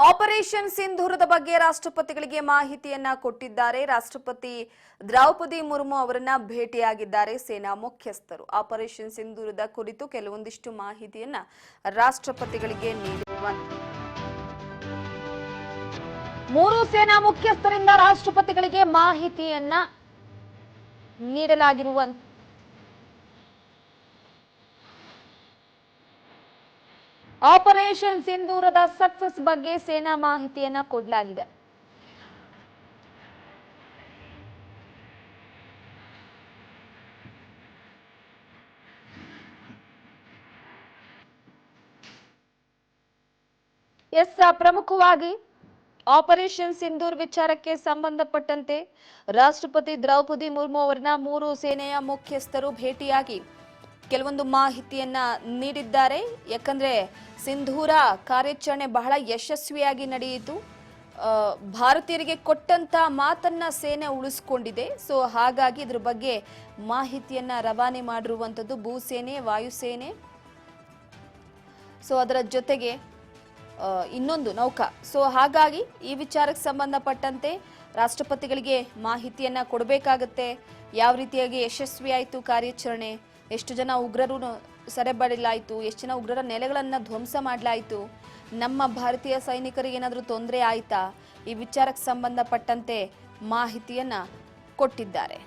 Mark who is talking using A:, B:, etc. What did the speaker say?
A: Operation ಸಿಂಧೂರದ ಬಗ್ಗೆ ರಾಷ್ಟ್ರಪತಿಗಳಿಗೆ ಮಾಹಿತಿಯನ್ನ ಕೊಟ್ಟಿದ್ದಾರೆ. ರಾಷ್ಟ್ರಪತಿ ದ್ರೌಪದಿ ಮುರ್ಮು ಅವರನ್ನ ಭೇಟಿಯಾಗಿದ್ದಾರೆ ಸೇನಾ ಮುಖ್ಯಸ್ಥರು. ಆಪರೇಷನ್ ಸಿಂಧೂರದ ಕುರಿತು ಕೆಲವೊಂದಿಷ್ಟು ಮಾಹಿತಿಯನ್ನ ರಾಷ್ಟ್ರಪತಿಗಳಿಗೆ ನೀಡಿರುವಂತೆ ಮೂರು ಸೇನಾ ಮುಖ್ಯಸ್ಥರಿಂದ ರಾಷ್ಟ್ರಪತಿಗಳಿಗೆ ಮಾಹಿತಿಯನ್ನ ನೀಡಲಾಗಿರುವಂತೆ ಆಪರೇಷನ್ ಸಿಂಧೂರದ ಸಕ್ಸಸ್ ಬಗ್ಗೆ ಸೇನಾ ಮಾಹಿತಿಯನ್ನ ಕೊಡಲಾಗಿದೆ. ಪ್ರಮುಖವಾಗಿ ಆಪರೇಷನ್ ಸಿಂಧೂರ್ ವಿಚಾರಕ್ಕೆ ಸಂಬಂಧಪಟ್ಟಂತೆ ರಾಷ್ಟ್ರಪತಿ ದ್ರೌಪದಿ ಮುರ್ಮು ಅವರನ್ನ ಮೂರು ಸೇನೆಯ ಮುಖ್ಯಸ್ಥರು ಭೇಟಿಯಾಗಿ ಕೆಲವೊಂದು ಮಾಹಿತಿಯನ್ನ ನೀಡಿದ್ದಾರೆ. ಯಾಕಂದ್ರೆ ಸಿಂಧೂರ ಕಾರ್ಯಾಚರಣೆ ಬಹಳ ಯಶಸ್ವಿಯಾಗಿ ನಡೆಯಿತು. ಭಾರತೀಯರಿಗೆ ಕೊಟ್ಟಂತ ಮಾತನ್ನ ಸೇನೆ ಉಳಿಸಿಕೊಂಡಿದೆ. ಸೊ ಹಾಗಾಗಿ ಇದ್ರ ಬಗ್ಗೆ ಮಾಹಿತಿಯನ್ನ ರವಾನೆ ಮಾಡಿರುವಂತದ್ದು ಭೂಸೇನೆ, ವಾಯುಸೇನೆ, ಸೊ ಅದರ ಜೊತೆಗೆ ಇನ್ನೊಂದು ನೌಕಾ. ಸೊ ಹಾಗಾಗಿ ಈ ವಿಚಾರಕ್ಕೆ ಸಂಬಂಧಪಟ್ಟಂತೆ ರಾಷ್ಟ್ರಪತಿಗಳಿಗೆ ಮಾಹಿತಿಯನ್ನ ಕೊಡಬೇಕಾಗತ್ತೆ. ಯಾವ ರೀತಿಯಾಗಿ ಯಶಸ್ವಿ ಆಯಿತು ಕಾರ್ಯಾಚರಣೆ, ಎಷ್ಟು ಜನ ಉಗ್ರರು ಸೆರೆಬಡಿಲಾಯಿತು, ಎಷ್ಟು ಜನ ಉಗ್ರರ ನೆಲೆಗಳನ್ನು ಧ್ವಂಸ ಮಾಡಲಾಯಿತು, ನಮ್ಮ ಭಾರತೀಯ ಸೈನಿಕರಿಗೆ ಏನಾದರೂ ತೊಂದರೆ ಆಯ್ತಾ, ಈ ವಿಚಾರಕ್ಕೆ ಸಂಬಂಧಪಟ್ಟಂತೆ ಮಾಹಿತಿಯನ್ನ ಕೊಟ್ಟಿದ್ದಾರೆ.